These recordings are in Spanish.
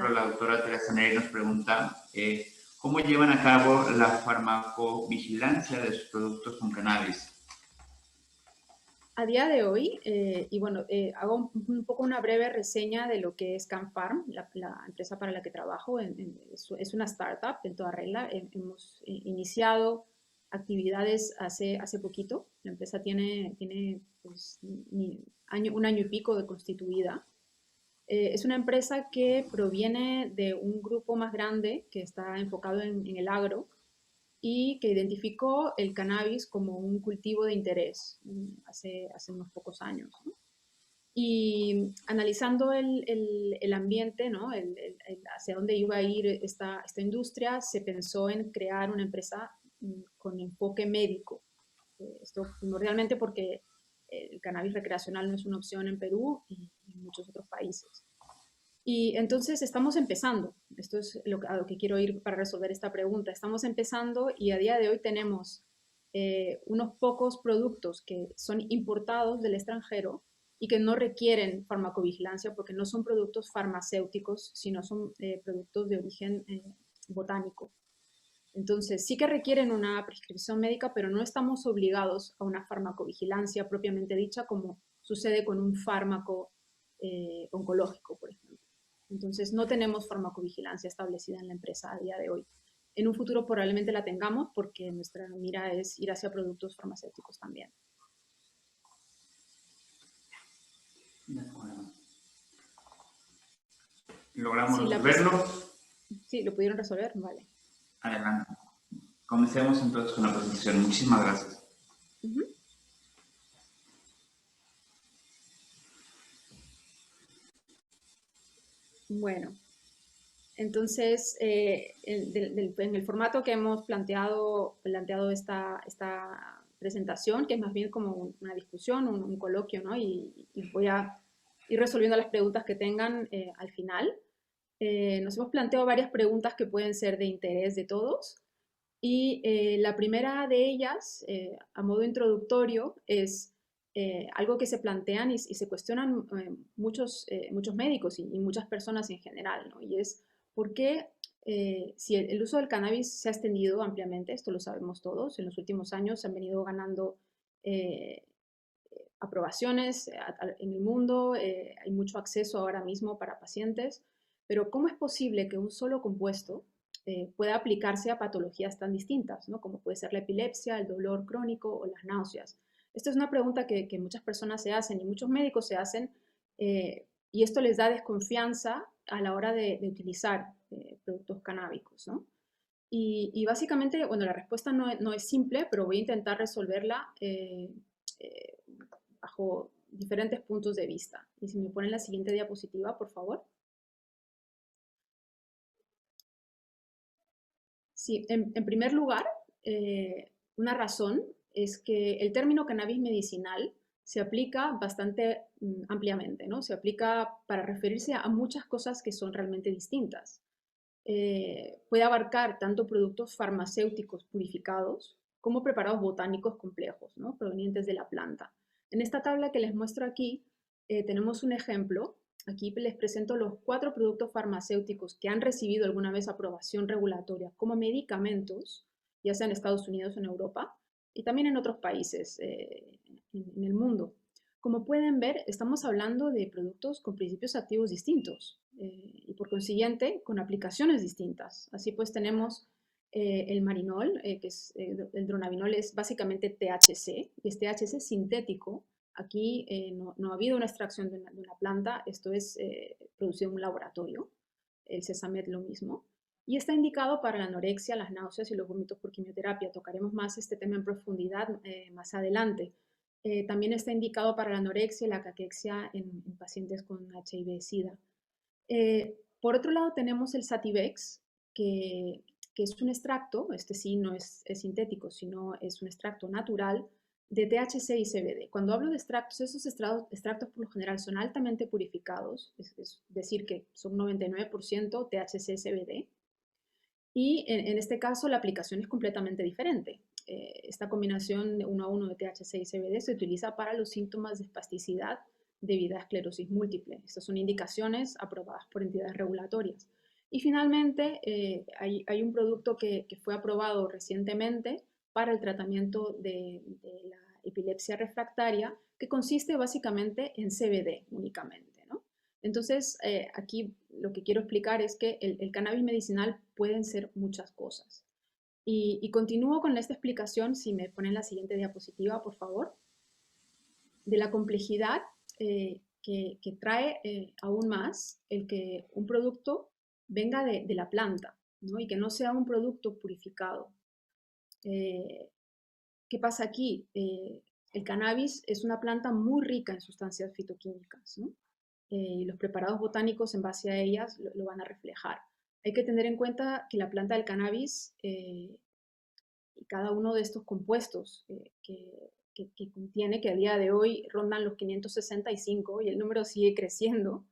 ejemplo, la doctora Teresa Neri nos pregunta ¿cómo llevan a cabo la farmacovigilancia de sus productos con cannabis? A día de hoy, y bueno, hago un poco una breve reseña de lo que es CanPharm, la empresa para la que trabajo. Es una startup en toda regla. Hemos iniciado actividades hace poquito. La empresa tiene pues, un año y pico de constituida. Es una empresa que proviene de un grupo más grande que está enfocado en el agro y que identificó el cannabis como un cultivo de interés hace unos pocos años, ¿no? Y analizando el ambiente, ¿no? Hacia dónde iba a ir esta industria, se pensó en crear una empresa con enfoque médico. Esto primordialmente porque el cannabis recreacional no es una opción en Perú y en muchos otros países. Y entonces estamos empezando, esto es a lo que quiero ir para resolver esta pregunta, estamos empezando y a día de hoy tenemos unos pocos productos que son importados del extranjero y que no requieren farmacovigilancia porque no son productos farmacéuticos, sino son productos de origen botánico. Entonces sí que requieren una prescripción médica, pero no estamos obligados a una farmacovigilancia propiamente dicha como sucede con un fármaco oncológico, por ejemplo. Entonces, no tenemos farmacovigilancia establecida en la empresa a día de hoy. En un futuro probablemente la tengamos porque nuestra mira es ir hacia productos farmacéuticos también. ¿Logramos resolverlo? Sí, ¿lo pudieron resolver? Vale. Adelante. Comencemos entonces con la presentación. Muchísimas gracias. Bueno, entonces, en el formato que hemos planteado esta presentación, que es más bien como una discusión, un coloquio, ¿no? Y voy a ir resolviendo las preguntas que tengan al final. Nos hemos planteado varias preguntas que pueden ser de interés de todos. Y la primera de ellas, a modo introductorio, es algo que se plantean y se cuestionan muchos médicos y muchas personas en general, ¿no? Y es por qué, si el uso del cannabis se ha extendido ampliamente, esto lo sabemos todos, en los últimos años se han venido ganando eh, aprobaciones en el mundo, hay mucho acceso ahora mismo para pacientes, pero ¿cómo es posible que un solo compuesto pueda aplicarse a patologías tan distintas, ¿no? Como puede ser la epilepsia, el dolor crónico o las náuseas? Esta es una pregunta que muchas personas se hacen y muchos médicos se hacen, y esto les da desconfianza a la hora de utilizar productos canábicos, ¿no? Y básicamente, bueno, la respuesta no es simple, pero voy a intentar resolverla eh, bajo diferentes puntos de vista. Y si me ponen la siguiente diapositiva, por favor. Sí, en primer lugar, una razón es que el término cannabis medicinal se aplica bastante ampliamente, ¿no? Se aplica para referirse a muchas cosas que son realmente distintas. Puede abarcar tanto productos farmacéuticos purificados como preparados botánicos complejos, ¿no? Provenientes de la planta. En esta tabla que les muestro aquí, tenemos un ejemplo. Aquí les presento los 4 productos farmacéuticos que han recibido alguna vez aprobación regulatoria como medicamentos, ya sea en Estados Unidos o en Europa, y también en otros países en el mundo. Como pueden ver, estamos hablando de productos con principios activos distintos y por consiguiente con aplicaciones distintas. Así pues tenemos el marinol, que es el dronabinol, es básicamente THC, y es THC sintético. Aquí no ha habido una extracción de una planta, esto es producido en un laboratorio. El Sesamet lo mismo. Y está indicado para la anorexia, las náuseas y los vómitos por quimioterapia. Tocaremos más este tema en profundidad más adelante. También está indicado para la anorexia y la caquexia en pacientes con HIV-Sida. Por otro lado tenemos el Sativex, que es un extracto, este sí no es sintético, sino es un extracto natural de THC y CBD. Cuando hablo de extractos, esos extractos por lo general son altamente purificados, es decir, que son 99% THC-CBD, y en este caso la aplicación es completamente diferente. Esta combinación de 1 a 1 de THC y CBD se utiliza para los síntomas de espasticidad debido a esclerosis múltiple. Estas son indicaciones aprobadas por entidades regulatorias. Y finalmente, hay un producto que fue aprobado recientemente para el tratamiento de la epilepsia refractaria, que consiste básicamente en CBD únicamente, ¿no? Entonces, aquí lo que quiero explicar es que el cannabis medicinal pueden ser muchas cosas. Y continúo con esta explicación, si me ponen la siguiente diapositiva, por favor, de la complejidad que trae aún más el que un producto venga de la planta, ¿no? Y que no sea un producto purificado. ¿Qué pasa aquí? El cannabis es una planta muy rica en sustancias fitoquímicas, ¿no? Y los preparados botánicos en base a ellas lo van a reflejar. Hay que tener en cuenta que la planta del cannabis y cada uno de estos compuestos que contiene, que a día de hoy rondan los 565 y el número sigue creciendo.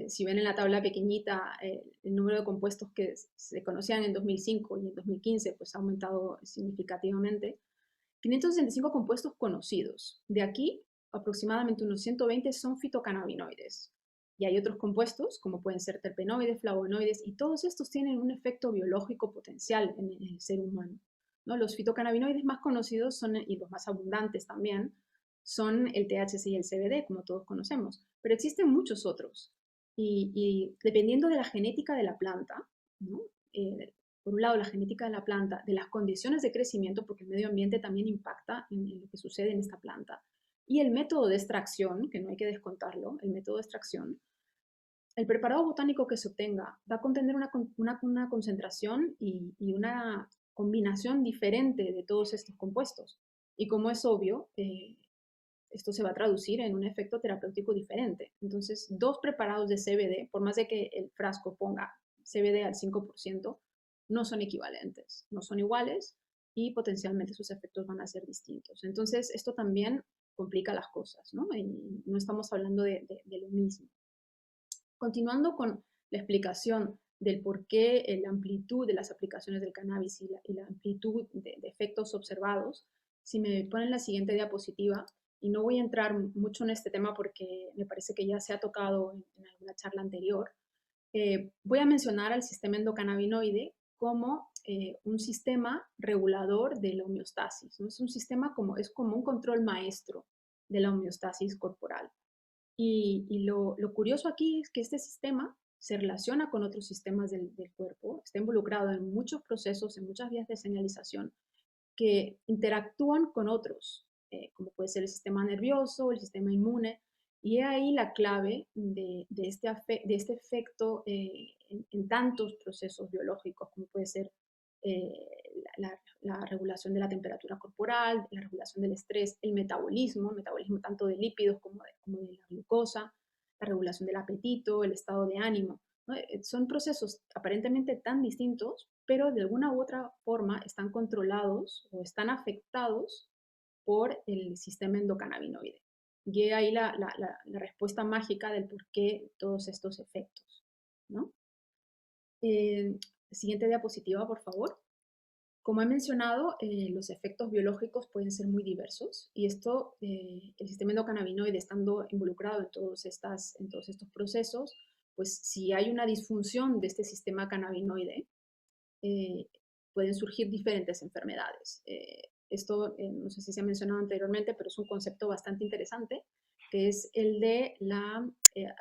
Si ven en la tabla pequeñita el número de compuestos que se conocían en 2005 y en 2015, pues ha aumentado significativamente. 565 compuestos conocidos. De aquí, aproximadamente unos 120 son fitocannabinoides. Y hay otros compuestos, como pueden ser terpenoides, flavonoides, y todos estos tienen un efecto biológico potencial en el ser humano, ¿no? Los fitocannabinoides más conocidos son, y los más abundantes también, son el THC y el CBD, como todos conocemos, pero existen muchos otros. Y dependiendo de la genética de la planta, ¿no? Por un lado, la genética de la planta, de las condiciones de crecimiento, porque el medio ambiente también impacta en lo que sucede en esta planta, y el método de extracción, que no hay que descontarlo, el método de extracción, el preparado botánico que se obtenga va a contener una concentración y una combinación diferente de todos estos compuestos. Y como es obvio, esto se va a traducir en un efecto terapéutico diferente. Entonces, dos preparados de CBD, por más de que el frasco ponga CBD al 5%, no son equivalentes, no son iguales y potencialmente sus efectos van a ser distintos. Entonces, esto también complica las cosas, ¿no? Y no estamos hablando de lo mismo. Continuando con la explicación del por qué la amplitud de las aplicaciones del cannabis y la amplitud de efectos observados, si me ponen la siguiente diapositiva, y no voy a entrar mucho en este tema porque me parece que ya se ha tocado en alguna charla anterior, voy a mencionar al sistema endocannabinoide como un sistema regulador de la homeostasis, ¿no? Es un sistema es como un control maestro de la homeostasis corporal. Y lo curioso aquí es que este sistema se relaciona con otros sistemas del cuerpo, está involucrado en muchos procesos, en muchas vías de señalización que interactúan con otros, como puede ser el sistema nervioso, el sistema inmune, y es ahí la clave de este efecto en tantos procesos biológicos, como puede ser la regulación de la temperatura corporal, la regulación del estrés, el metabolismo tanto de lípidos como de la glucosa, la regulación del apetito, el estado de ánimo, ¿no? Son procesos aparentemente tan distintos, pero de alguna u otra forma están controlados o están afectados por el sistema endocannabinoide. Y ahí la respuesta mágica del por qué todos estos efectos, ¿no? Siguiente diapositiva, por favor. Como he mencionado, los efectos biológicos pueden ser muy diversos y el sistema endocannabinoide estando involucrado en todos estos procesos, pues si hay una disfunción de este sistema cannabinoide, pueden surgir diferentes enfermedades. Esto no sé si se ha mencionado anteriormente, pero es un concepto bastante interesante, que es el de la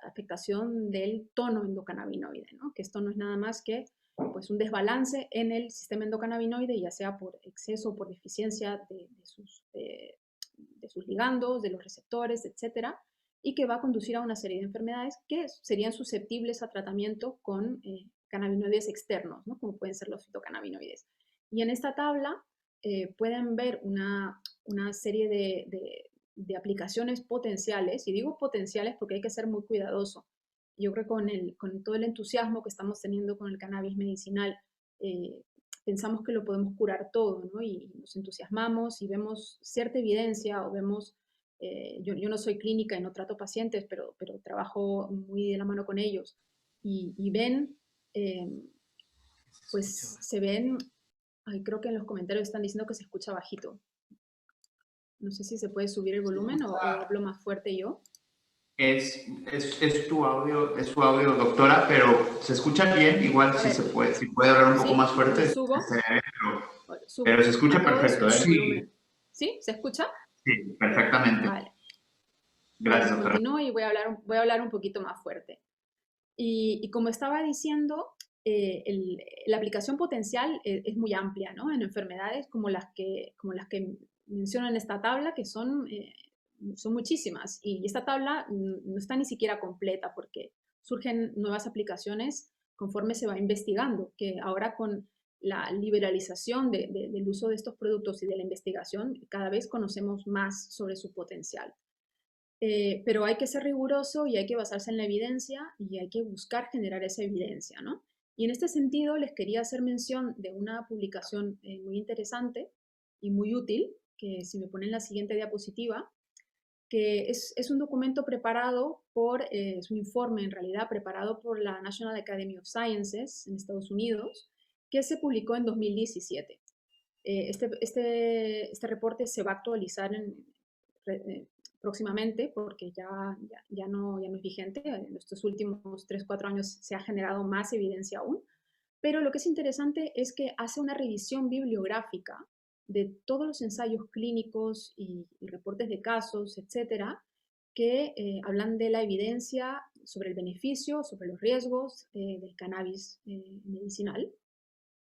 afectación del tono endocannabinoide, ¿no? Que esto no es nada más que pues, un desbalance en el sistema endocannabinoide, ya sea por exceso o por deficiencia de sus ligandos, de los receptores, etcétera, y que va a conducir a una serie de enfermedades que serían susceptibles a tratamiento con cannabinoides externos, ¿no? Como pueden ser los fitocannabinoides. Y en esta tabla pueden ver una serie de aplicaciones potenciales, y digo potenciales porque hay que ser muy cuidadoso. Yo creo que con todo el entusiasmo que estamos teniendo con el cannabis medicinal, pensamos que lo podemos curar todo, ¿no? Y nos entusiasmamos y vemos cierta evidencia o vemos, yo no soy clínica y no trato pacientes, pero trabajo muy de la mano con ellos y ven, pues se ven, ay, creo que en los comentarios están diciendo que se escucha bajito. No sé si se puede subir el volumen o hablo más fuerte yo. Es su audio, doctora, pero se escucha bien. Igual A ver, si puede hablar un poco ¿sí? más fuerte, Lo subo. estaría bien, pero Subo. se escucha Acabo de perfecto, subir ¿eh? el Sí, volumen. ¿Sí? ¿Se escucha? Sí, perfectamente. Vale. Gracias, Bueno, doctora. continúo y voy a hablar un poquito más fuerte. Y como estaba diciendo, la aplicación potencial es muy amplia, ¿no? En enfermedades como las que menciono en esta tabla, que son muchísimas. Y esta tabla no está ni siquiera completa porque surgen nuevas aplicaciones conforme se va investigando, que ahora con la liberalización del uso de estos productos y de la investigación, cada vez conocemos más sobre su potencial. Pero hay que ser riguroso y hay que basarse en la evidencia y hay que buscar generar esa evidencia, ¿no? Y en este sentido les quería hacer mención de una publicación muy interesante y muy útil, que si me ponen la siguiente diapositiva, que es un documento preparado es un informe en realidad preparado por la National Academy of Sciences en Estados Unidos, que se publicó en 2017. Este reporte se va a actualizar eh, próximamente porque ya no es vigente. En estos últimos 3 4 años se ha generado más evidencia aún. Pero lo que es interesante es que hace una revisión bibliográfica de todos los ensayos clínicos y reportes de casos, etcétera, que hablan de la evidencia sobre el beneficio, sobre los riesgos del cannabis medicinal.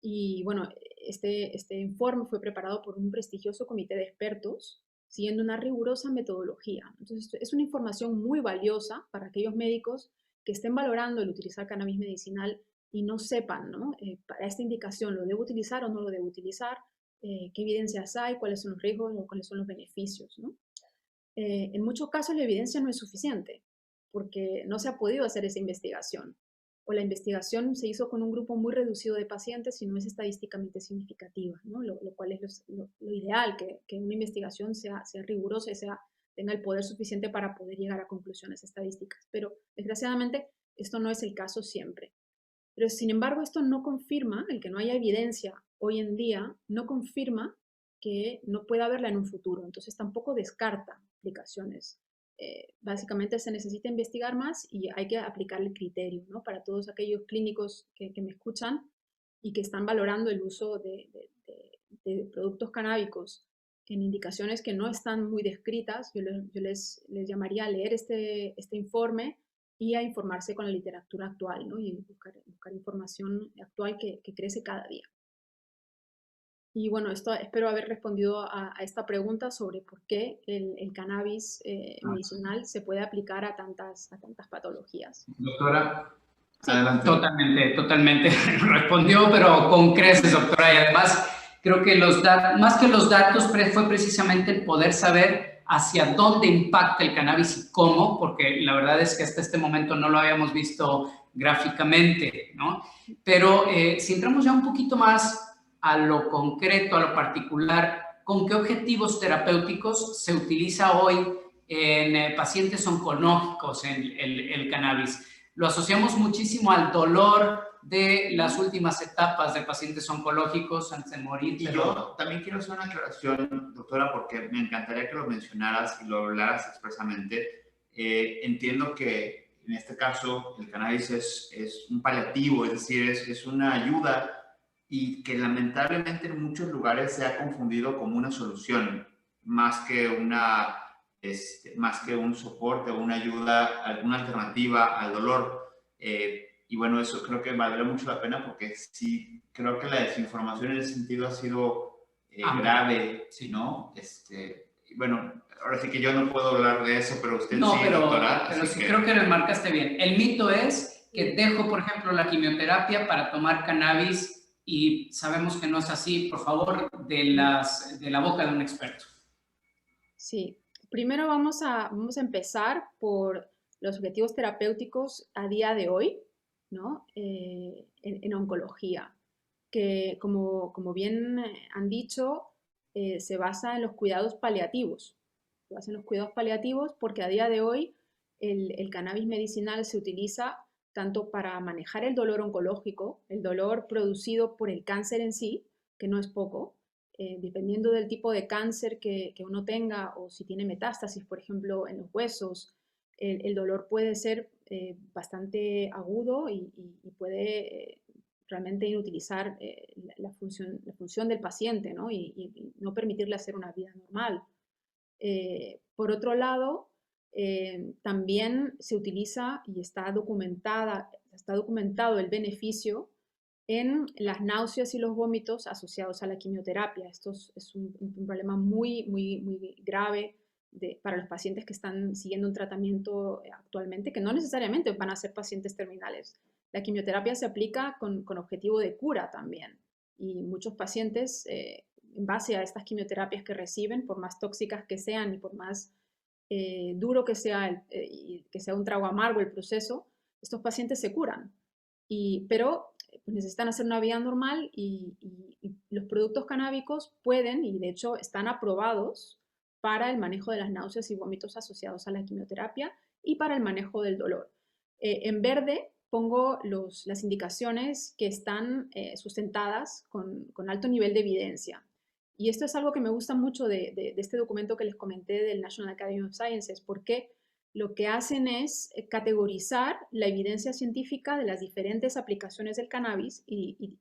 Y bueno, este informe fue preparado por un prestigioso comité de expertos, siguiendo una rigurosa metodología. Entonces, es una información muy valiosa para aquellos médicos que estén valorando el utilizar cannabis medicinal y no sepan, ¿no? Para esta indicación, ¿lo debo utilizar o no lo debo utilizar? ¿Qué evidencias hay? ¿Cuáles son los riesgos o cuáles son los beneficios? ¿No? En muchos casos la evidencia no es suficiente porque no se ha podido hacer esa investigación o la investigación se hizo con un grupo muy reducido de pacientes y no es estadísticamente significativa, ¿no? Lo cual es lo ideal, que una investigación sea rigurosa y tenga el poder suficiente para poder llegar a conclusiones estadísticas. Pero desgraciadamente esto no es el caso siempre. Pero sin embargo esto no confirma, el que no haya evidencia hoy en día, no confirma que no pueda haberla en un futuro. Entonces tampoco descarta aplicaciones. Básicamente se necesita investigar más y hay que aplicar el criterio, ¿no? Para todos aquellos clínicos que me escuchan y que están valorando el uso de productos canábicos en indicaciones que no están muy descritas, yo les llamaría a leer este informe y a informarse con la literatura actual, ¿no? Y buscar información actual que crece cada día. Y bueno, espero haber respondido a esta pregunta sobre por qué el cannabis medicinal se puede aplicar a tantas patologías. Doctora, Sí. adelante. totalmente respondió, pero con creces, doctora. Y además, creo que más que los datos, fue precisamente el poder saber hacia dónde impacta el cannabis y cómo, porque la verdad es que hasta este momento no lo habíamos visto gráficamente, ¿no? Pero si entramos ya un poquito más a lo concreto, a lo particular, ¿con qué objetivos terapéuticos se utiliza hoy en pacientes oncológicos el cannabis? Lo asociamos muchísimo al dolor de las últimas etapas de pacientes oncológicos antes de morir. Y yo también quiero hacer una aclaración, doctora, porque me encantaría que lo mencionaras y lo hablaras expresamente. Entiendo que en este caso el cannabis es un paliativo, es decir, es una ayuda y que lamentablemente en muchos lugares se ha confundido como una solución, más que un soporte o una ayuda, alguna alternativa al dolor. Y bueno, eso creo que valdría mucho la pena porque sí, creo que la desinformación en ese sentido ha sido grave, sí, ¿no? Bueno, ahora sí que yo no puedo hablar de eso, pero usted no, sí, pero, doctora. pero sí creo que lo enmarcaste bien. El mito es que dejo, por ejemplo, la quimioterapia para tomar cannabis y sabemos que no es así. Por favor, de la boca de un experto. Sí, primero vamos a empezar por los objetivos terapéuticos a día de hoy, ¿no? En oncología, que como bien han dicho, se basa en los cuidados paliativos. Se basa en los cuidados paliativos porque a día de hoy el cannabis medicinal se utiliza tanto para manejar el dolor oncológico, el dolor producido por el cáncer en sí, que no es poco, dependiendo del tipo de cáncer que uno tenga o si tiene metástasis, por ejemplo, en los huesos, el dolor puede ser bastante agudo y puede realmente inutilizar la función del paciente, ¿no? Y no permitirle hacer una vida normal. Por otro lado, también se utiliza y está documentado el beneficio en las náuseas y los vómitos asociados a la quimioterapia. Esto es un problema muy grave para los pacientes que están siguiendo un tratamiento actualmente, que no necesariamente van a ser pacientes terminales. La quimioterapia se aplica con objetivo de cura también, y muchos pacientes, en base a estas quimioterapias que reciben, por más tóxicas que sean y por más duro que sea, que sea un trago amargo el proceso, estos pacientes se curan. Pero pues necesitan hacer una vida normal y los productos canábicos pueden, y de hecho están aprobados para el manejo de las náuseas y vómitos asociados a la quimioterapia y para el manejo del dolor. En verde pongo las indicaciones que están sustentadas con alto nivel de evidencia. Y esto es algo que me gusta mucho de este documento que les comenté del National Academy of Sciences, porque lo que hacen es categorizar la evidencia científica de las diferentes aplicaciones del cannabis y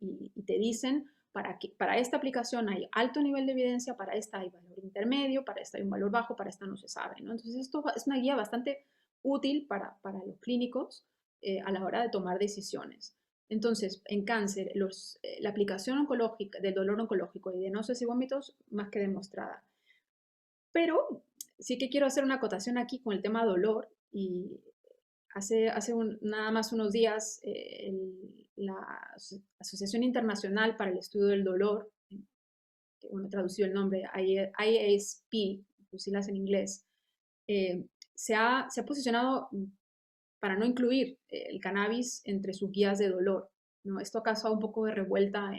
te dicen, para esta aplicación hay alto nivel de evidencia, para esta hay valor intermedio, para esta hay un valor bajo, para esta no se sabe, ¿no? Entonces esto es una guía bastante útil para los clínicos a la hora de tomar decisiones. Entonces, en cáncer, la aplicación oncológica del dolor oncológico y de náuseas y vómitos, más que demostrada. Pero sí que quiero hacer una acotación aquí con el tema dolor, y hace nada más unos días la Asociación Internacional para el Estudio del Dolor, que bueno, traducido el nombre, IASP, por siglas en inglés, se ha posicionado para no incluir el cannabis entre sus guías de dolor, ¿no? Esto ha causado un poco de revuelta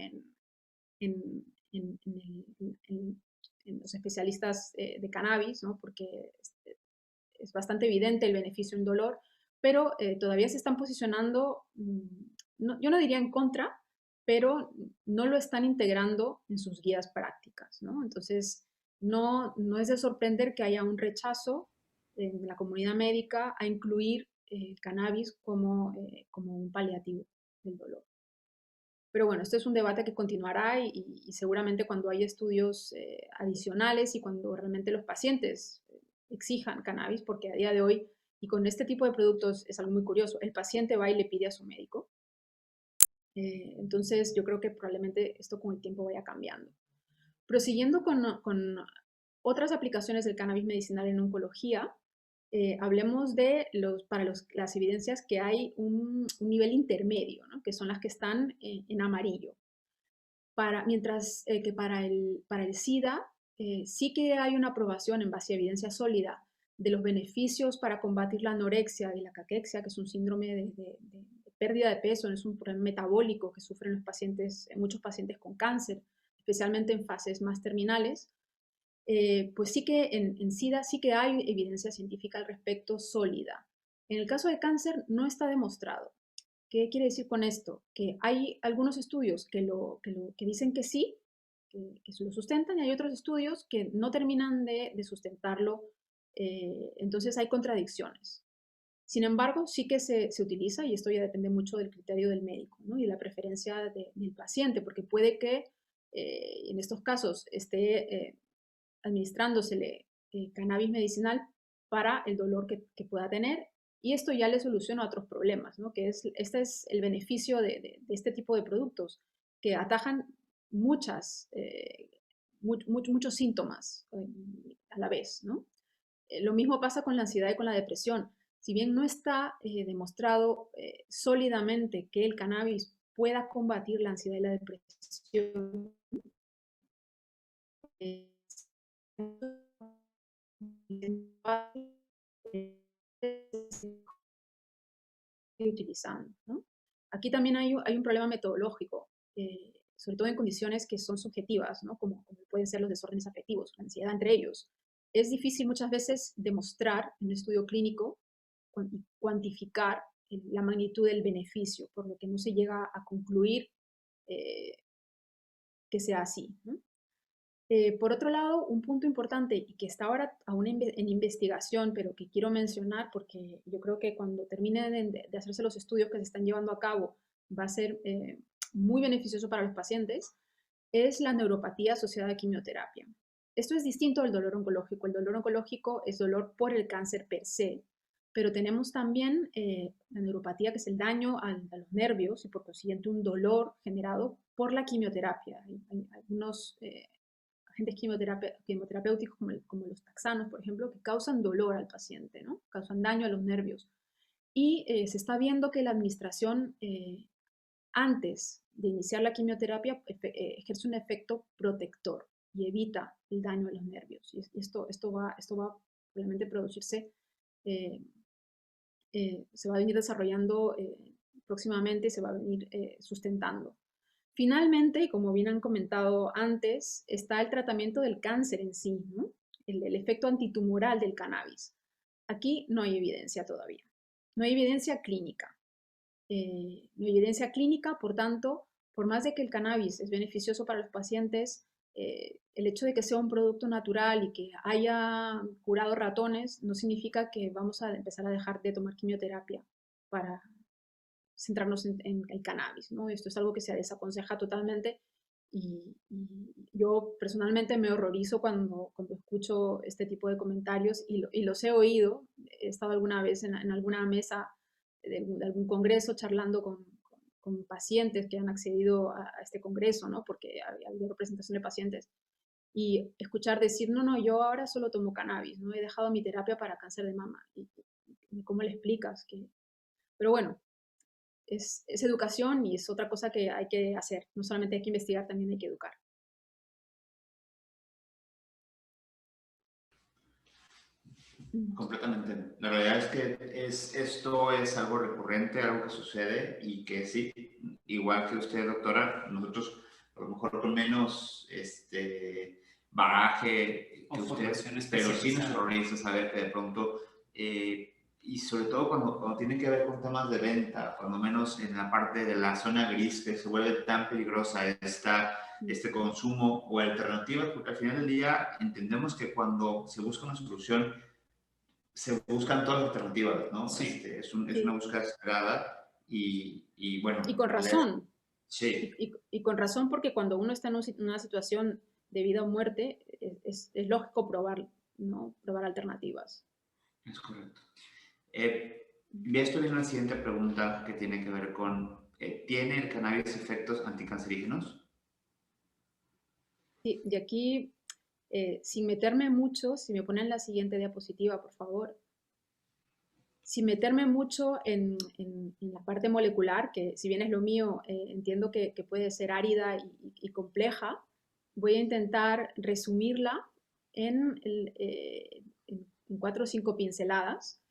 en los especialistas de cannabis, ¿no? Porque es bastante evidente el beneficio en dolor, pero todavía se están posicionando, yo no diría en contra, pero no lo están integrando en sus guías prácticas, ¿no? Entonces, no es de sorprender que haya un rechazo en la comunidad médica a incluir el cannabis como un paliativo del dolor. Pero bueno, este es un debate que continuará y seguramente cuando hay estudios adicionales y cuando realmente los pacientes exijan cannabis, porque a día de hoy, y con este tipo de productos es algo muy curioso, el paciente va y le pide a su médico. Entonces yo creo que probablemente esto con el tiempo vaya cambiando. Prosiguiendo con otras aplicaciones del cannabis medicinal en oncología, hablemos de las evidencias que hay un nivel intermedio, ¿no? Que son las que están en amarillo. Mientras que para el SIDA sí que hay una aprobación en base a evidencia sólida de los beneficios para combatir la anorexia y la caquexia, que es un síndrome de pérdida de peso, es un problema metabólico que sufren muchos pacientes con cáncer, especialmente en fases más terminales. Pues sí que en SIDA sí que hay evidencia científica al respecto sólida. En el caso de cáncer no está demostrado. ¿Qué quiere decir con esto? Que hay algunos estudios que dicen que sí, que lo sustentan, y hay otros estudios que no terminan de sustentarlo, entonces hay contradicciones. Sin embargo, sí que se utiliza, y esto ya depende mucho del criterio del médico, ¿no? Y la preferencia del paciente, porque puede que en estos casos esté administrándosele cannabis medicinal para el dolor que pueda tener, y esto ya le soluciona otros problemas, ¿no? Este es el beneficio de este tipo de productos, que atajan muchos síntomas a la vez, ¿no? Lo mismo pasa con la ansiedad y con la depresión. Si bien no está demostrado sólidamente que el cannabis pueda combatir la ansiedad y la depresión, utilizando, ¿no? Aquí también hay un problema metodológico, sobre todo en condiciones que son subjetivas, ¿no? Como pueden ser los desórdenes afectivos, la ansiedad entre ellos. Es difícil muchas veces demostrar en un estudio clínico y cuantificar la magnitud del beneficio, por lo que no se llega a concluir que sea así, ¿no? Por otro lado, un punto importante y que está ahora aún en investigación, pero que quiero mencionar porque yo creo que cuando terminen de hacerse los estudios que se están llevando a cabo va a ser muy beneficioso para los pacientes, es la neuropatía asociada a quimioterapia. Esto es distinto del dolor oncológico. El dolor oncológico es dolor por el cáncer per se, pero tenemos también la neuropatía, que es el daño a los nervios y por consiguiente un dolor generado por la quimioterapia. Hay algunos agentes quimioterapéuticos como los taxanos, por ejemplo, que causan dolor al paciente, ¿no? Causan daño a los nervios. Y se está viendo que la administración antes de iniciar la quimioterapia ejerce un efecto protector y evita el daño a los nervios. Y esto va probablemente a producirse, se va a venir desarrollando próximamente y se va a venir sustentando. Finalmente, y como bien han comentado antes, está el tratamiento del cáncer en sí, ¿no? El efecto antitumoral del cannabis. Aquí no hay evidencia todavía. No hay evidencia clínica. No hay evidencia clínica, por tanto, por más de que el cannabis es beneficioso para los pacientes, el hecho de que sea un producto natural y que haya curado ratones no significa que vamos a empezar a dejar de tomar quimioterapia para centrarnos en el cannabis, ¿no? Esto es algo que se desaconseja totalmente y yo personalmente me horrorizo cuando escucho este tipo de comentarios y los he oído. He estado alguna vez en alguna mesa de algún congreso charlando con pacientes que han accedido a este congreso, ¿no? Porque había representación de pacientes. Y escuchar decir, no, no, yo ahora solo tomo cannabis, no he dejado mi terapia para cáncer de mama. Y ¿cómo le explicas? Pero bueno, es educación y es otra cosa que hay que hacer. No solamente hay que investigar, también hay que educar. Completamente. La realidad es que esto es algo recurrente, algo que sucede y que sí, igual que usted, doctora, nosotros a lo mejor con menos bagaje que usted, pero sí nos horroriza saber que de pronto, y sobre todo cuando tiene que ver con temas de venta, cuando menos en la parte de la zona gris, que se vuelve tan peligrosa este consumo o alternativas, porque al final del día entendemos que cuando se busca una solución, se buscan todas las alternativas, ¿no? Sí. Es una búsqueda desesperada y bueno. Y con razón. Sí. Y con razón, porque cuando uno está en una situación de vida o muerte, es lógico probar, ¿no? Probar alternativas. Es correcto. Esto viene una siguiente pregunta que tiene que ver con, ¿tiene el cannabis efectos anticancerígenos? Sí, y aquí, sin meterme mucho, si me ponen la siguiente diapositiva, por favor. Sin meterme mucho en la parte molecular, que si bien es lo mío, entiendo que puede ser árida y compleja, voy a intentar resumirla en 4 o 5 pinceladas.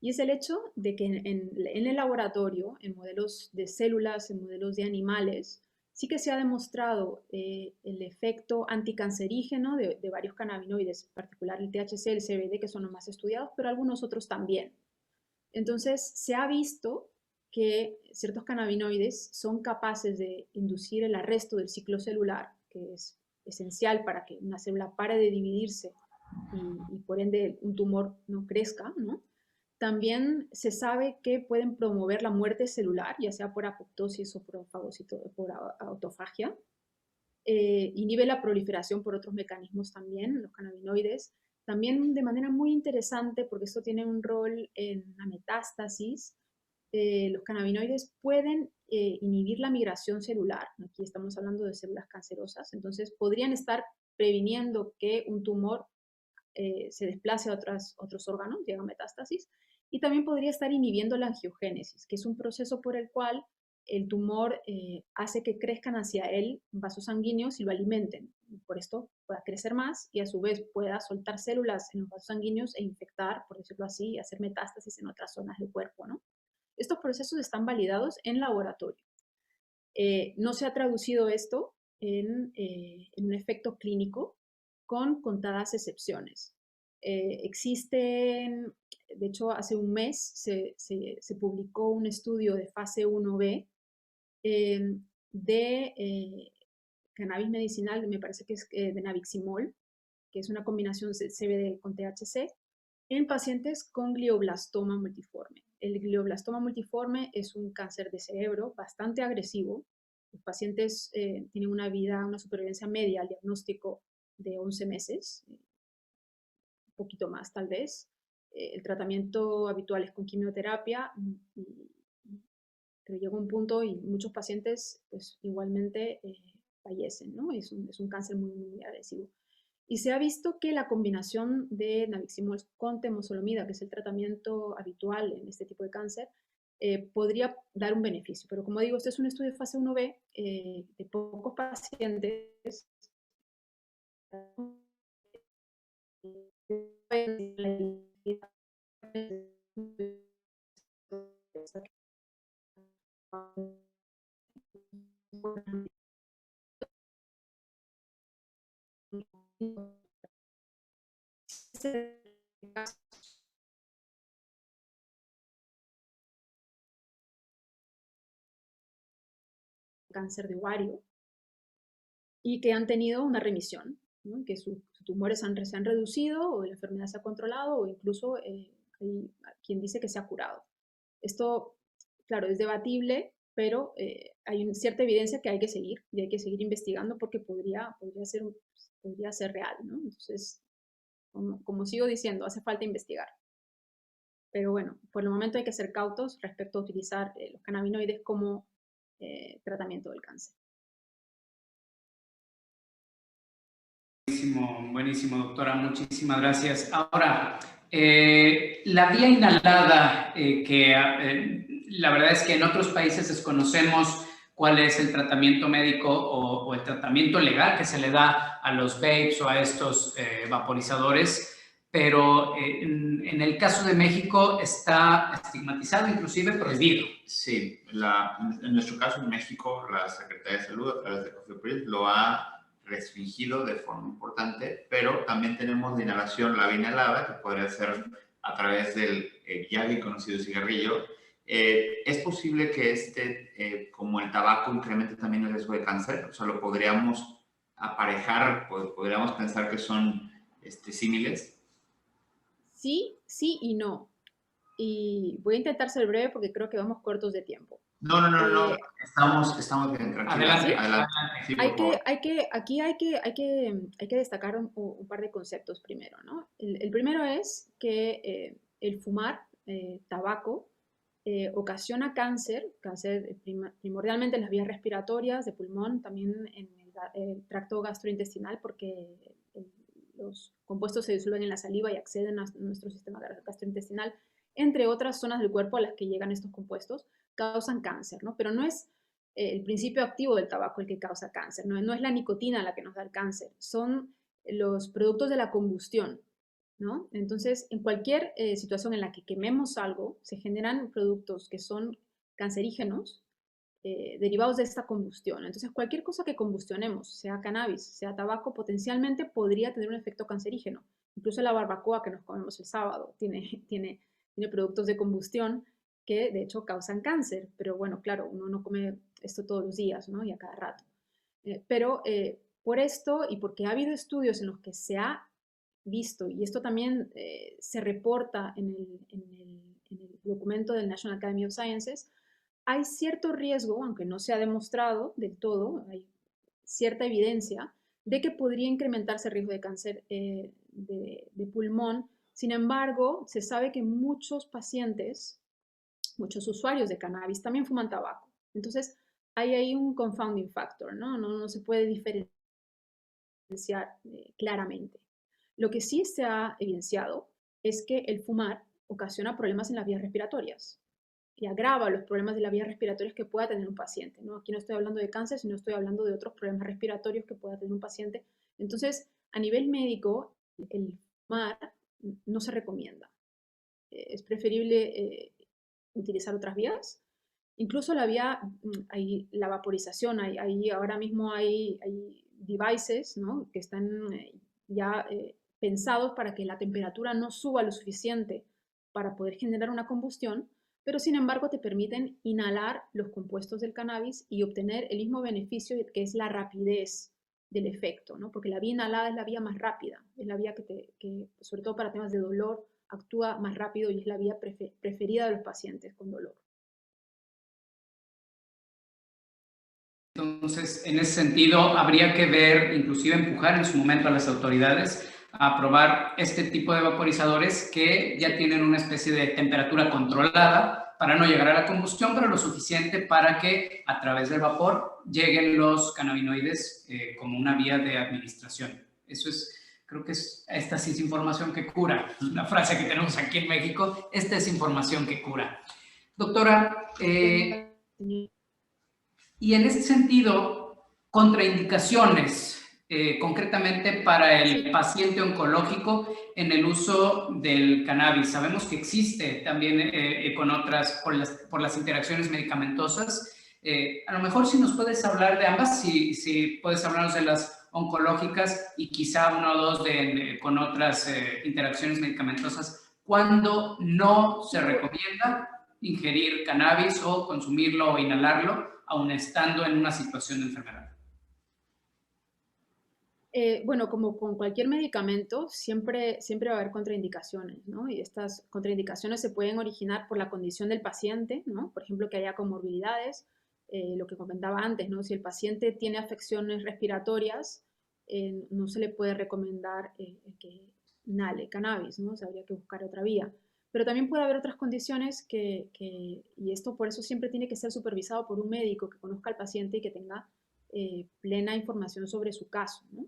Y es el hecho de que en el laboratorio, en modelos de células, en modelos de animales, sí que se ha demostrado el efecto anticancerígeno de varios cannabinoides, en particular el THC, el CBD, que son los más estudiados, pero algunos otros también. Entonces, se ha visto que ciertos cannabinoides son capaces de inducir el arresto del ciclo celular, que es esencial para que una célula pare de dividirse y por ende un tumor no crezca, ¿no? También se sabe que pueden promover la muerte celular, ya sea por apoptosis o por autofagia. Inhibe la proliferación por otros mecanismos también, los cannabinoides. También de manera muy interesante, porque esto tiene un rol en la metástasis, los cannabinoides pueden inhibir la migración celular. Aquí estamos hablando de células cancerosas, entonces podrían estar previniendo que un tumor se desplace a otros órganos, llega a metástasis, y también podría estar inhibiendo la angiogénesis, que es un proceso por el cual el tumor hace que crezcan hacia él vasos sanguíneos y lo alimenten. Por esto pueda crecer más y a su vez pueda soltar células en los vasos sanguíneos e infectar, por decirlo así, y hacer metástasis en otras zonas del cuerpo, ¿no? Estos procesos están validados en laboratorio. No se ha traducido esto en un efecto clínico, con contadas excepciones. Existen, de hecho, hace un mes se publicó un estudio de fase 1B de cannabis medicinal, me parece que es de Nabiximol, que es una combinación CBD con THC, en pacientes con glioblastoma multiforme. El glioblastoma multiforme es un cáncer de cerebro bastante agresivo. Los pacientes tienen una supervivencia media al diagnóstico de 11 meses, un poquito más tal vez. El tratamiento habitual es con quimioterapia, pero llega un punto y muchos pacientes pues, igualmente fallecen, ¿no? Es un cáncer muy, muy agresivo. Y se ha visto que la combinación de nabiximol con temozolomida, que es el tratamiento habitual en este tipo de cáncer, podría dar un beneficio. Pero como digo, este es un estudio de fase 1B de pocos pacientes. Cáncer de ovario y que han tenido una remisión, ¿no? Que sus tumores se han reducido o la enfermedad se ha controlado o incluso hay quien dice que se ha curado. Esto, claro, es debatible, pero hay cierta evidencia que hay que seguir y hay que seguir investigando porque podría ser real, ¿no? Entonces, como sigo diciendo, hace falta investigar. Pero bueno, por el momento hay que ser cautos respecto a utilizar los cannabinoides como tratamiento del cáncer. Buenísimo, buenísimo, doctora. Muchísimas gracias. Ahora, la vía inhalada, la verdad es que en otros países desconocemos cuál es el tratamiento médico o el tratamiento legal que se le da a los vapes o a estos vaporizadores, pero en el caso de México está estigmatizado, inclusive prohibido. Sí, en nuestro caso en México, la Secretaría de Salud a través de COFEPRIS lo ha restringido de forma importante, pero también tenemos la inhalación, la vía inhalada, que podría ser a través del ya bien conocido cigarrillo. ¿Es posible que como el tabaco, incremente también el riesgo de cáncer? O sea, ¿lo podríamos aparejar, podríamos pensar que son símiles? Sí, sí y no. Y voy a intentar ser breve porque creo que vamos cortos de tiempo. No. Estamos bien, tranquila. Adelante, ¿Sí? Adelante. Sí, por favor. Aquí hay que destacar un par de conceptos primero, ¿no? El primero es que el fumar tabaco ocasiona cáncer primordialmente en las vías respiratorias, de pulmón, también en el tracto gastrointestinal, porque los compuestos se disuelven en la saliva y acceden a nuestro sistema gastrointestinal, entre otras zonas del cuerpo a las que llegan estos compuestos, causan cáncer, ¿no? Pero no es el principio activo del tabaco el que causa cáncer, no es la nicotina la que nos da el cáncer, son los productos de la combustión, ¿no? Entonces, en cualquier situación en la que quememos algo, se generan productos que son cancerígenos derivados de esta combustión. Entonces, cualquier cosa que combustionemos, sea cannabis, sea tabaco, potencialmente podría tener un efecto cancerígeno. Incluso la barbacoa que nos comemos el sábado tiene productos de combustión que de hecho causan cáncer, pero bueno, claro, uno no come esto todos los días, ¿no? Y a cada rato. Pero por esto y porque ha habido estudios en los que se ha visto, y esto también se reporta en el documento del National Academy of Sciences, hay cierto riesgo, aunque no se ha demostrado del todo, hay cierta evidencia de que podría incrementarse el riesgo de cáncer de pulmón. Sin embargo, se sabe que muchos pacientes, muchos usuarios de cannabis también fuman tabaco. Entonces, hay ahí un confounding factor, ¿no? No se puede diferenciar claramente. Lo que sí se ha evidenciado es que el fumar ocasiona problemas en las vías respiratorias y agrava los problemas de las vías respiratorias que pueda tener un paciente, ¿no? Aquí no estoy hablando de cáncer, sino estoy hablando de otros problemas respiratorios que pueda tener un paciente. Entonces, a nivel médico, el fumar no se recomienda. Es preferible utilizar otras vías. Incluso la vaporización, ahora mismo hay devices, ¿no? Que están ya pensados para que la temperatura no suba lo suficiente para poder generar una combustión, pero sin embargo te permiten inhalar los compuestos del cannabis y obtener el mismo beneficio que es la rapidez del efecto, ¿no? Porque la vía inhalada es la vía más rápida, es la vía que sobre todo para temas de dolor, actúa más rápido y es la vía preferida de los pacientes con dolor. Entonces, en ese sentido, habría que ver, inclusive empujar en su momento a las autoridades a aprobar este tipo de vaporizadores que ya tienen una especie de temperatura controlada para no llegar a la combustión, pero lo suficiente para que a través del vapor lleguen los cannabinoides como una vía de administración. Eso es, creo que esta sí es información que cura. Una frase que tenemos aquí en México, esta es información que cura. Doctora, y en ese sentido, contraindicaciones, concretamente para el paciente oncológico en el uso del cannabis. Sabemos que existe también con otras, por las interacciones medicamentosas. A lo mejor si nos puedes hablar de ambas, si puedes hablarnos de las oncológicas y quizá una o dos con otras interacciones medicamentosas, ¿cuándo no se recomienda ingerir cannabis o consumirlo o inhalarlo, aun estando en una situación de enfermedad? Bueno, como con cualquier medicamento, siempre va a haber contraindicaciones, ¿no? Y estas contraindicaciones se pueden originar por la condición del paciente, ¿no? Por ejemplo, que haya comorbilidades, lo que comentaba antes, ¿no? Si el paciente tiene afecciones respiratorias, no se le puede recomendar que inhale cannabis, ¿no? O sea, habría que buscar otra vía. Pero también puede haber otras condiciones y esto por eso siempre tiene que ser supervisado por un médico que conozca al paciente y que tenga plena información sobre su caso, ¿no?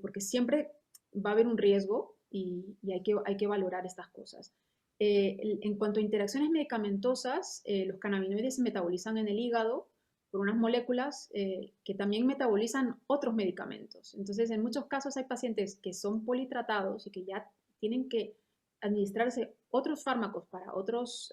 Porque siempre va a haber un riesgo y hay que valorar estas cosas. En cuanto a interacciones medicamentosas, los cannabinoides se metabolizan en el hígado por unas moléculas que también metabolizan otros medicamentos. Entonces, en muchos casos hay pacientes que son politratados y que ya tienen que administrarse otros fármacos para otras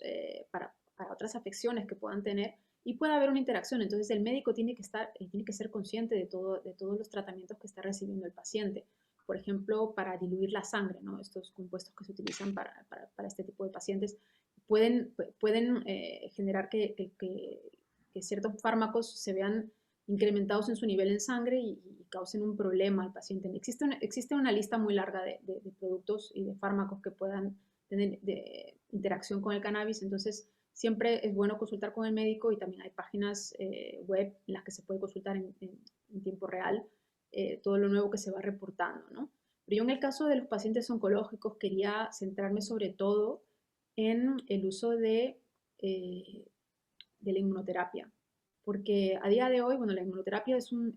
afecciones que puedan tener y puede haber una interacción. Entonces el médico tiene que ser consciente de todos los tratamientos que está recibiendo el paciente. Por ejemplo, para diluir la sangre, ¿no? Estos compuestos que se utilizan para este tipo de pacientes pueden generar que ciertos fármacos se vean incrementados en su nivel en sangre y causen un problema al paciente. Existe una lista muy larga de productos y de fármacos que puedan tener interacción con el cannabis, entonces siempre es bueno consultar con el médico y también hay páginas web en las que se puede consultar en tiempo real todo lo nuevo que se va reportando, ¿no? Pero yo en el caso de los pacientes oncológicos quería centrarme sobre todo en el uso de la inmunoterapia, porque a día de hoy, bueno, la inmunoterapia es una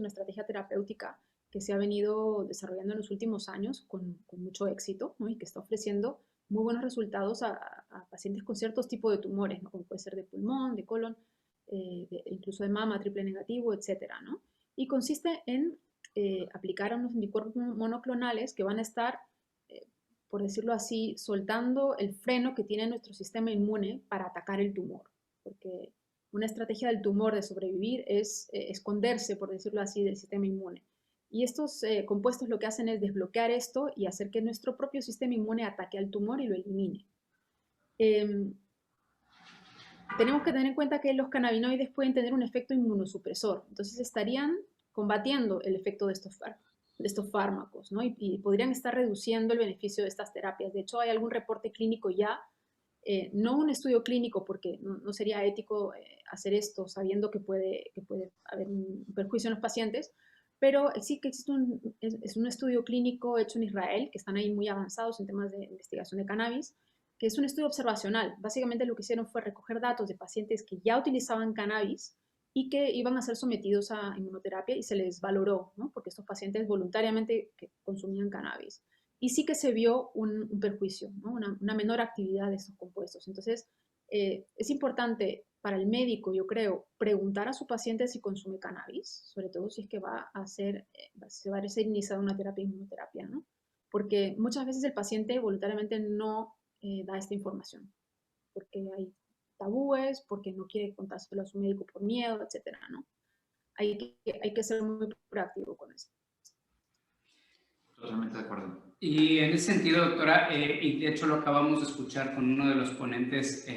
estrategia terapéutica que se ha venido desarrollando en los últimos años con mucho éxito, ¿no? Y que está ofreciendo muy buenos resultados a pacientes con ciertos tipos de tumores, ¿no? Como puede ser de pulmón, de colon, incluso de mama, triple negativo, etcétera, ¿no? Y consiste en aplicar unos anticuerpos monoclonales que van a estar, por decirlo así, soltando el freno que tiene nuestro sistema inmune para atacar el tumor. Porque una estrategia del tumor de sobrevivir es esconderse, por decirlo así, del sistema inmune. Y estos compuestos lo que hacen es desbloquear esto y hacer que nuestro propio sistema inmune ataque al tumor y lo elimine. Tenemos que tener en cuenta que los cannabinoides pueden tener un efecto inmunosupresor, entonces estarían combatiendo el efecto de estos fármacos, ¿no? Y podrían estar reduciendo el beneficio de estas terapias. De hecho, hay algún reporte clínico ya, no un estudio clínico, porque no sería ético hacer esto sabiendo que puede haber un perjuicio en los pacientes, pero sí que existe un estudio clínico hecho en Israel, que están ahí muy avanzados en temas de investigación de cannabis, que es un estudio observacional. Básicamente lo que hicieron fue recoger datos de pacientes que ya utilizaban cannabis y que iban a ser sometidos a inmunoterapia y se les valoró, ¿no? Porque estos pacientes voluntariamente que consumían cannabis. Y sí que se vio un perjuicio, ¿no? Una menor actividad de estos compuestos. Entonces, es importante para el médico, yo creo, preguntar a su paciente si consume cannabis, sobre todo si es que se va a ser iniciada una terapia inmunoterapia, ¿no? Porque muchas veces el paciente voluntariamente no da esta información, porque hay tabúes, porque no quiere contárselo a su médico por miedo, etcétera, ¿no? Hay que ser muy proactivo con eso. Totalmente de acuerdo. Y en ese sentido, doctora, y de hecho lo acabamos de escuchar con uno de los ponentes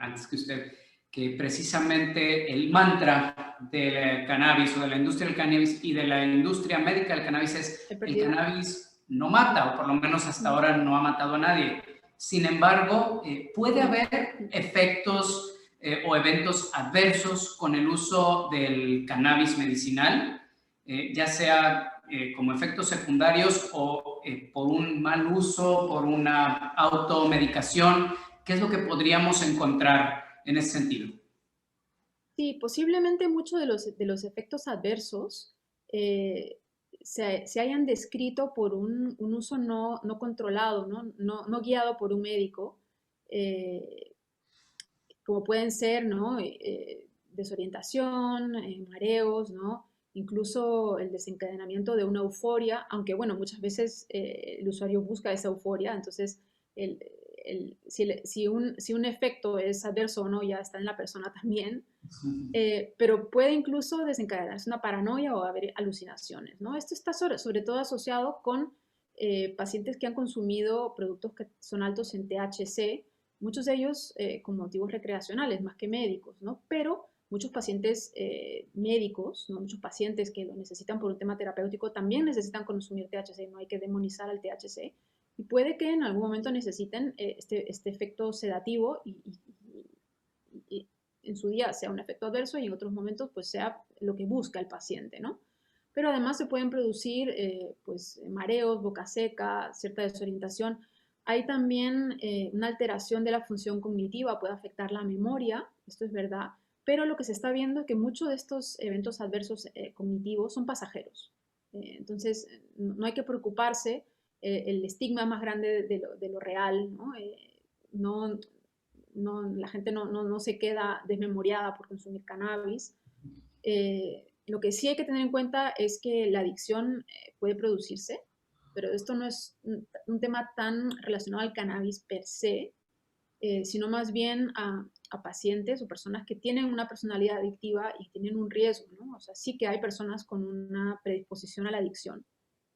antes que usted, que precisamente el mantra del cannabis o de la industria del cannabis y de la industria médica del cannabis es el cannabis no mata, o por lo menos hasta ahora no ha matado a nadie. Sin embargo, puede haber efectos o eventos adversos con el uso del cannabis medicinal, ya sea como efectos secundarios o por un mal uso, por una automedicación. ¿Qué es lo que podríamos encontrar en ese sentido? Sí, posiblemente muchos de los efectos adversos se hayan descrito por un uso no controlado, no guiado por un médico, eh, como pueden ser, ¿no? Desorientación, mareos, ¿no? Incluso el desencadenamiento de una euforia, aunque bueno, muchas veces el usuario busca esa euforia, entonces el, si un efecto es adverso o no ya está en la persona también, pero puede incluso desencadenarse una paranoia o haber alucinaciones, ¿no? Esto está sobre todo asociado con pacientes que han consumido productos que son altos en THC, muchos de ellos con motivos recreacionales más que médicos, ¿no? Pero muchos pacientes médicos, ¿no? Muchos pacientes que lo necesitan por un tema terapéutico también necesitan consumir THC, no hay que demonizar al THC, y puede que en algún momento necesiten este efecto sedativo y en su día sea un efecto adverso y en otros momentos pues sea lo que busca el paciente, ¿no? Pero además se pueden producir pues mareos, boca seca, cierta desorientación. Hay también una alteración de la función cognitiva, puede afectar la memoria, esto es verdad, pero lo que se está viendo es que muchos de estos eventos adversos cognitivos son pasajeros. Entonces, no hay que preocuparse, el estigma más grande de lo real, ¿no? La gente no se queda desmemoriada por consumir cannabis. Lo que sí hay que tener en cuenta es que la adicción puede producirse, pero esto no es un tema tan relacionado al cannabis per se, sino más bien a pacientes o personas que tienen una personalidad adictiva y tienen un riesgo, ¿no? O sea, sí que hay personas con una predisposición a la adicción,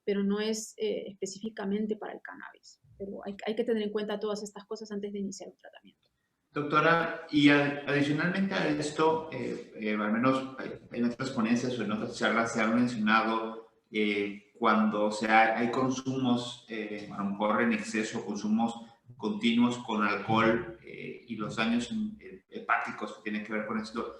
pero no es específicamente para el cannabis. Pero hay que tener en cuenta todas estas cosas antes de iniciar un tratamiento. Doctora, y adicionalmente a esto, al menos en otras ponencias o en otras charlas se han mencionado cuando hay consumos, a lo mejor en exceso, consumos continuos con alcohol y los daños hepáticos que tienen que ver con esto.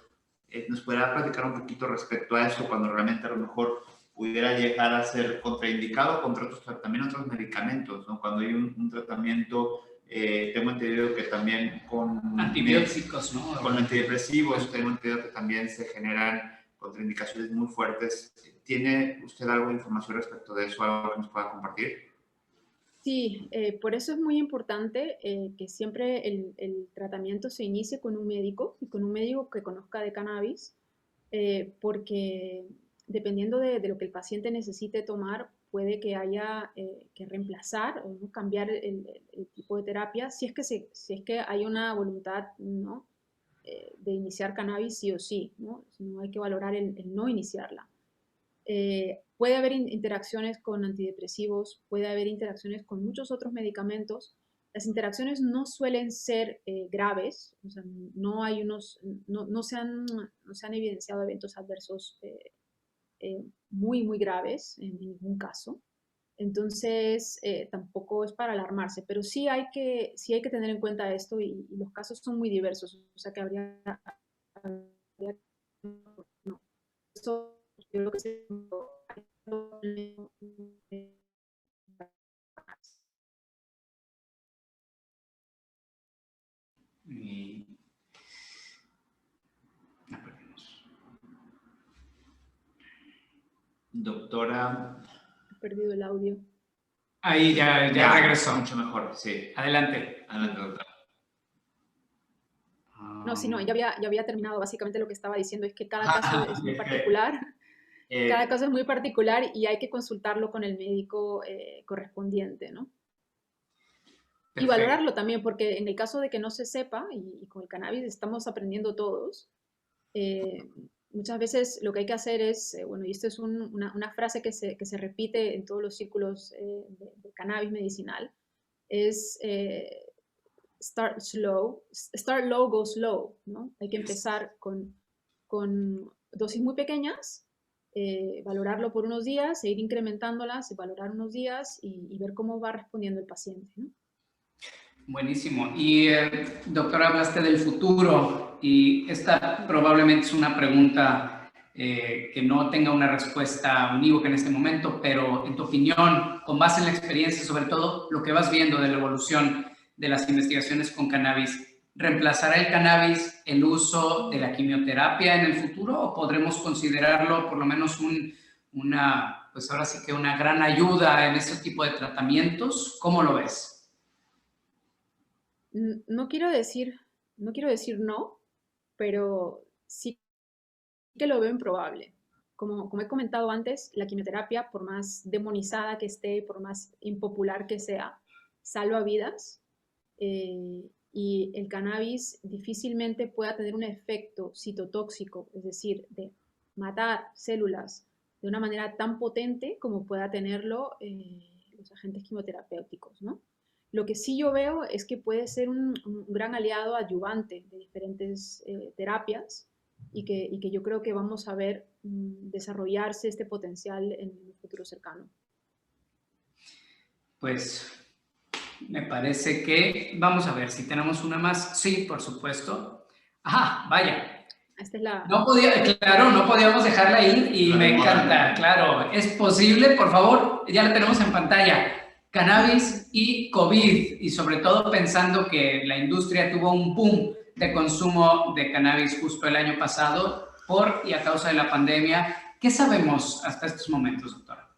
¿Nos podrá platicar un poquito respecto a esto cuando realmente a lo mejor pudiera llegar a ser contraindicado contra también otros medicamentos, ¿no? Cuando hay un tratamiento, tengo entendido que también con antibióticos, ¿no? Con antidepresivos, tengo entendido que también se generan contraindicaciones muy fuertes. ¿Tiene usted algo de información respecto de eso, algo que nos pueda compartir? Sí, por eso es muy importante que siempre el tratamiento se inicie con un médico y con un médico que conozca de cannabis, porque dependiendo de lo que el paciente necesite tomar, puede que haya que reemplazar o ¿no? cambiar el tipo de terapia si es que, si es que hay una voluntad ¿no? De iniciar cannabis sí o sí, ¿no? No hay que valorar el no iniciarla. Puede haber interacciones con antidepresivos, puede haber interacciones con muchos otros medicamentos. Las interacciones no suelen ser graves, o sea, no, hay unos, no se han evidenciado eventos adversos muy graves en ningún caso. Entonces, tampoco es para alarmarse, pero sí hay que tener en cuenta esto y los casos son muy diversos, o sea que habría no, esto yo creo que Y la perdimos. Doctora. he perdido el audio. Ahí ya regresó. Mucho mejor, sí. Adelante. Adelante, doctora. No, sí, no, ya había terminado. Básicamente lo que estaba diciendo es que cada caso es muy particular. Cada caso es muy particular y hay que consultarlo con el médico correspondiente, ¿no? Y valorarlo también, porque en el caso de que no se sepa, y con el cannabis estamos aprendiendo todos, muchas veces lo que hay que hacer es, bueno, y esto es una frase que se repite en todos los círculos de cannabis medicinal, es start low, go slow, ¿no? Hay que empezar con con dosis muy pequeñas, valorarlo por unos días, seguir incrementándolas, valorar unos días y ver cómo va respondiendo el paciente, ¿no? Buenísimo. Y, doctora, hablaste del futuro y esta probablemente es una pregunta que no tenga una respuesta unívoca en este momento, pero en tu opinión, con base en la experiencia, sobre todo lo que vas viendo de la evolución de las investigaciones con cannabis, ¿reemplazará el cannabis el uso de la quimioterapia en el futuro o podremos considerarlo por lo menos pues ahora sí que una gran ayuda en ese tipo de tratamientos? ¿Cómo lo ves? No quiero decir no, pero sí que lo veo improbable. Como he comentado antes, la quimioterapia, por más demonizada que esté, por más impopular que sea, salva vidas. Y el cannabis difícilmente pueda tener un efecto citotóxico, es decir, de matar células de una manera tan potente como pueda tenerlo los agentes quimioterapéuticos, ¿no? Lo que sí yo veo es que puede ser un gran aliado adyuvante de diferentes terapias y que yo creo que vamos a ver desarrollarse este potencial en el futuro cercano. Pues me parece que, vamos a ver si tenemos una más. Sí, por supuesto. Ajá, vaya. Esta es la... Claro, no podíamos dejarla ir y me encanta, claro. ¿Es posible? Por favor, ya la tenemos en pantalla. Cannabis y COVID, y sobre todo pensando que la industria tuvo un boom de consumo de cannabis justo el año pasado por y a causa de la pandemia. ¿Qué sabemos hasta estos momentos, doctora?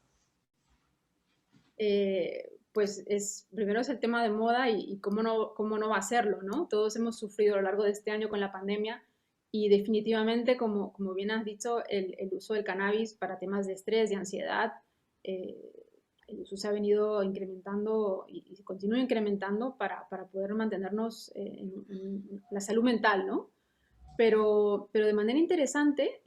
Pues primero es el tema de moda y cómo no va a serlo, ¿no? Todos hemos sufrido a lo largo de este año con la pandemia y definitivamente, como bien has dicho, el uso del cannabis para temas de estrés, de ansiedad, el uso se ha venido incrementando y se continúa incrementando para poder mantenernos en la salud mental, ¿no? Pero de manera interesante,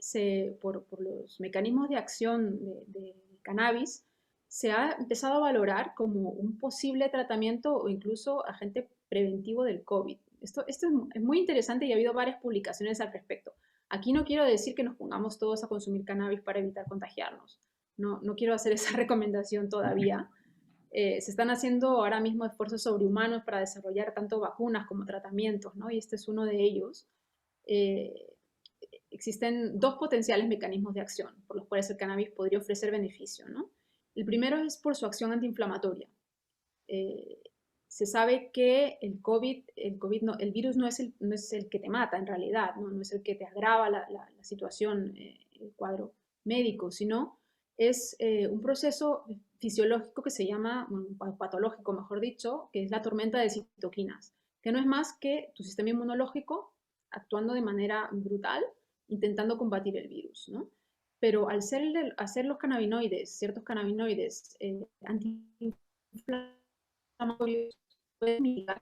por los mecanismos de acción de cannabis, se ha empezado a valorar como un posible tratamiento o incluso agente preventivo del COVID. Esto es muy interesante y ha habido varias publicaciones al respecto. Aquí no quiero decir que nos pongamos todos a consumir cannabis para evitar contagiarnos. No quiero hacer esa recomendación todavía. Se están haciendo ahora mismo esfuerzos sobrehumanos para desarrollar tanto vacunas como tratamientos, ¿no? Y este es uno de ellos. Existen dos potenciales mecanismos de acción por los cuales el cannabis podría ofrecer beneficio, ¿no? El primero es por su acción antiinflamatoria. Se sabe que el virus no es el que te mata en realidad, no es el que te agrava la situación, el cuadro médico, sino es un proceso fisiológico que se llama, bueno, patológico mejor dicho, que es la tormenta de citoquinas, que no es más que tu sistema inmunológico actuando de manera brutal, intentando combatir el virus, ¿no? Pero al hacer los cannabinoides, ciertos cannabinoides antiinflamatorios, pueden mitigar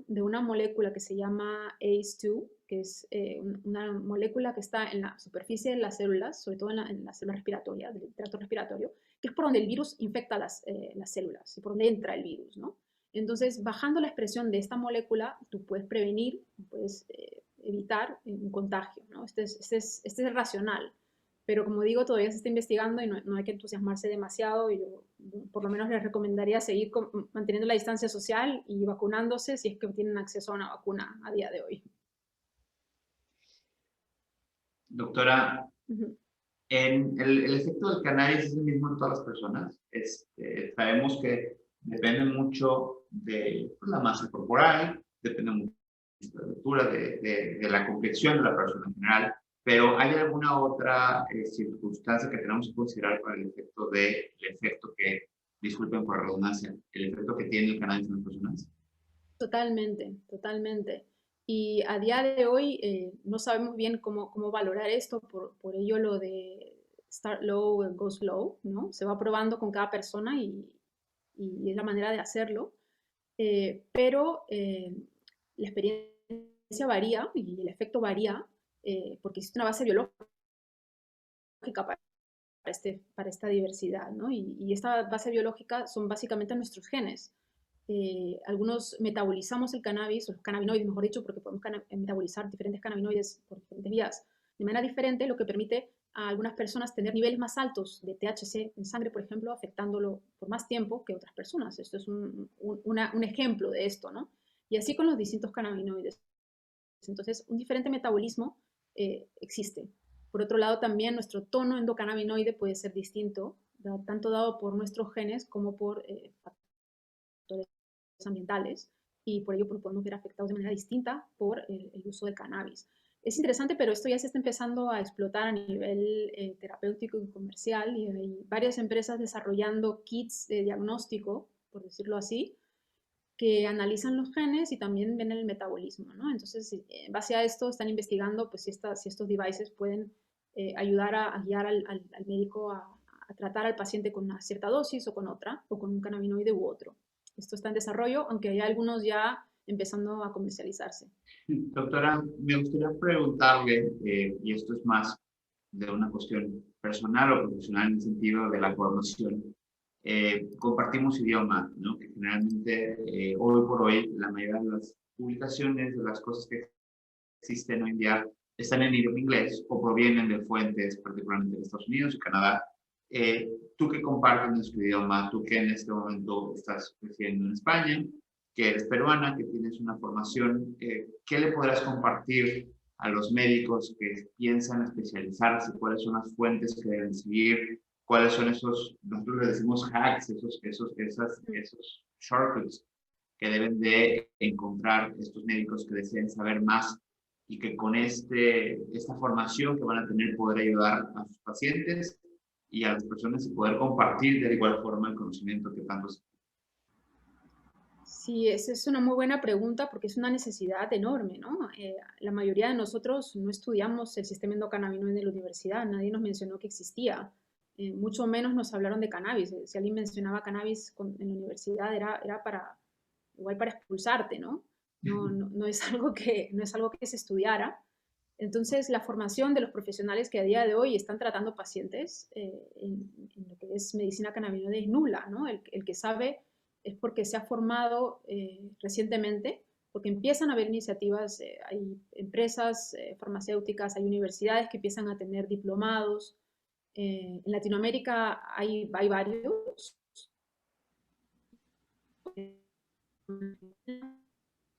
de una molécula que se llama ACE2, que es una molécula que está en la superficie de las células, sobre todo en la célula respiratoria, del tracto respiratorio, que es por donde el virus infecta las células y por donde entra el virus, ¿no? Entonces, bajando la expresión de esta molécula, tú puedes prevenir, puedes evitar un contagio, ¿no? Este es el racional. Pero como digo, todavía se está investigando y no hay que entusiasmarse demasiado. Y yo por lo menos les recomendaría seguir manteniendo la distancia social y vacunándose si es que tienen acceso a una vacuna a día de hoy. Doctora, el efecto del cannabis es el mismo en todas las personas. Sabemos que depende mucho de la masa corporal, depende mucho de la altura, de la complexión de la persona en general, pero ¿hay alguna otra circunstancia que tenemos que considerar para el efecto que, disculpen por la redundancia, el efecto que tiene el cannabis en las personas? Totalmente, totalmente. Y a día de hoy no sabemos bien cómo valorar esto, por ello lo de start low and go slow, ¿no? Se va probando con cada persona y es la manera de hacerlo. Pero la experiencia varía y el efecto varía porque existe una base biológica para esta diversidad, ¿no? Y esta base biológica son básicamente nuestros genes. Algunos metabolizamos el cannabis, o los cannabinoides, mejor dicho, porque podemos metabolizar diferentes cannabinoides por diferentes vías de manera diferente, lo que permite a algunas personas tener niveles más altos de THC en sangre, por ejemplo, afectándolo por más tiempo que otras personas. Esto es un ejemplo de esto, ¿no? Y así con los distintos cannabinoides. Entonces, un diferente metabolismo existe. Por otro lado, también nuestro tono endocannabinoide puede ser distinto, tanto dado por nuestros genes como por factores ambientales, y por ello podemos ver afectados de manera distinta por el uso del cannabis. Es interesante, pero esto ya se está empezando a explotar a nivel terapéutico y comercial, y hay varias empresas desarrollando kits de diagnóstico, por decirlo así, que analizan los genes y también ven el metabolismo, ¿no? Entonces, en base a esto, están investigando pues, si estos devices pueden ayudar a guiar al médico a tratar al paciente con una cierta dosis o con otra, o con un cannabinoide u otro. Esto está en desarrollo, aunque hay algunos ya empezando a comercializarse. Doctora, me gustaría preguntarle, y esto es más de una cuestión personal o profesional en el sentido de la formación. Compartimos idioma, ¿no? Que generalmente hoy por hoy la mayoría de las publicaciones, de las cosas que existen hoy en día, están en idioma inglés o provienen de fuentes particularmente de Estados Unidos y Canadá. Tú que compartes nuestro idioma, tú que en este momento estás creciendo en España, que eres peruana, que tienes una formación, ¿qué le podrás compartir a los médicos que piensan especializarse? ¿Cuáles son las fuentes que deben seguir? ¿Cuáles son esos, nosotros le decimos hacks, esos shortcuts que deben de encontrar estos médicos que deseen saber más y que con esta formación que van a tener poder ayudar a sus pacientes y a las personas y poder compartir de igual forma el conocimiento que tanto se... Sí, esa es una muy buena pregunta porque es una necesidad enorme, ¿no? La mayoría de nosotros no estudiamos el sistema endocannabinoide en la universidad, nadie nos mencionó que existía, mucho menos nos hablaron de cannabis. Si alguien mencionaba cannabis en la universidad era igual para expulsarte, ¿no? No es algo no es algo que se estudiara. Entonces, la formación de los profesionales que a día de hoy están tratando pacientes en lo que es medicina cannabinoide es nula, ¿no? El que sabe es porque se ha formado recientemente, porque empiezan a haber iniciativas, hay empresas farmacéuticas, hay universidades que empiezan a tener diplomados. En Latinoamérica hay varios.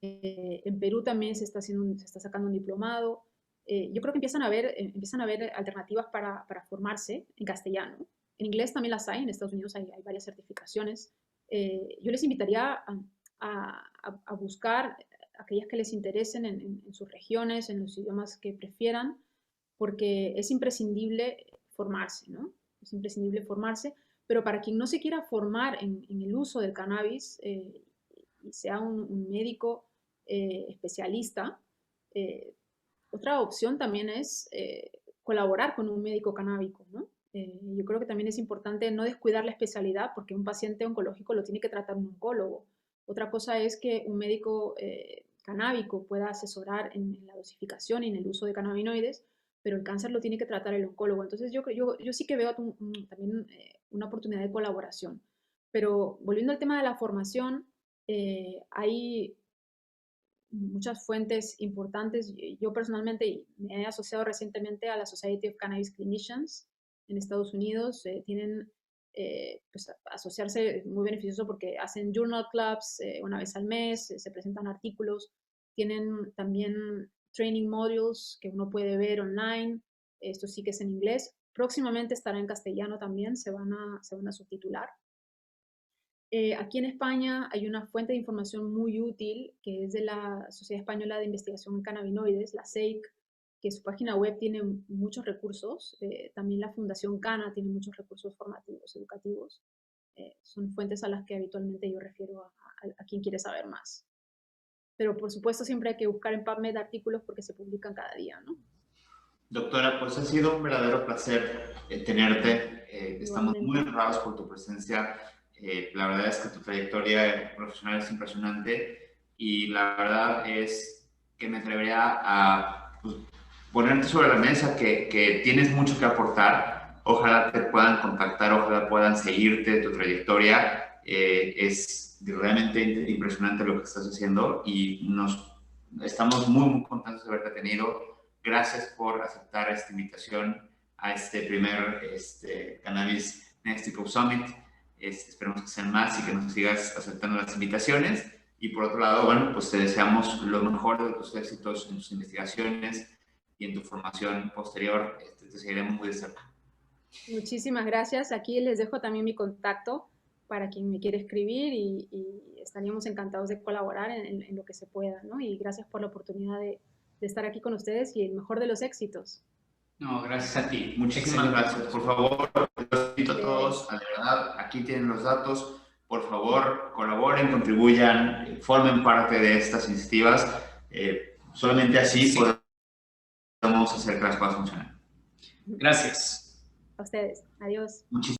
En Perú también se está sacando un diplomado. Yo creo que empiezan a haber alternativas para formarse en castellano. En inglés también las hay, en Estados Unidos hay varias certificaciones. Yo les invitaría a buscar aquellas que les interesen en sus regiones, en los idiomas que prefieran, porque es imprescindible formarse, ¿no? Es imprescindible formarse, pero para quien no se quiera formar en el uso del cannabis y sea un médico especialista, otra opción también es colaborar con un médico canábico, ¿no? Yo creo que también es importante no descuidar la especialidad porque un paciente oncológico lo tiene que tratar un oncólogo. Otra cosa es que un médico canábico pueda asesorar en la dosificación y en el uso de cannabinoides, pero el cáncer lo tiene que tratar el oncólogo. Entonces yo sí que veo también una oportunidad de colaboración. Pero volviendo al tema de la formación, hay muchas fuentes importantes. Yo personalmente me he asociado recientemente a la Society of Cannabis Clinicians en Estados Unidos. Tienen pues, asociarse muy beneficioso porque hacen journal clubs una vez al mes, se presentan artículos, tienen también training modules que uno puede ver online. Esto sí que es en inglés. Próximamente estará en castellano también, se van a subtitular. Aquí en España hay una fuente de información muy útil que es de la Sociedad Española de Investigación en Cannabinoides, la SEIC, que su página web tiene muchos recursos. También la Fundación Cana tiene muchos recursos formativos, educativos. Son fuentes a las que habitualmente yo refiero a quien quiere saber más. Pero por supuesto siempre hay que buscar en PubMed artículos porque se publican cada día, ¿no? Doctora, pues ha sido un verdadero placer tenerte. Estamos Igualmente. muy honrados por tu presencia. La verdad es que tu trayectoria profesional es impresionante y la verdad es que me atrevería a pues, ponerte sobre la mesa que tienes mucho que aportar. Ojalá te puedan contactar, ojalá puedan seguirte, tu trayectoria. Es realmente impresionante lo que estás haciendo y estamos muy contentos de haberte tenido. Gracias por aceptar esta invitación a este primer Cannabis Mexico Summit. Esperemos que sean más y que nos sigas aceptando las invitaciones. Y por otro lado, bueno, pues te deseamos lo mejor de tus éxitos en tus investigaciones y en tu formación posterior. Te seguiremos muy de cerca. Muchísimas gracias. Aquí les dejo también mi contacto para quien me quiera escribir y estaríamos encantados de colaborar en lo que se pueda, ¿no? Y gracias por la oportunidad de estar aquí con ustedes y el mejor de los éxitos. No, gracias a ti. Muchísimas gracias. Por favor, los invito a todos, a de verdad, aquí tienen los datos. Por favor, colaboren, contribuyan, formen parte de estas iniciativas. Solamente así podemos hacer que las cosas funcionen. Gracias. A ustedes. Adiós. Muchísimas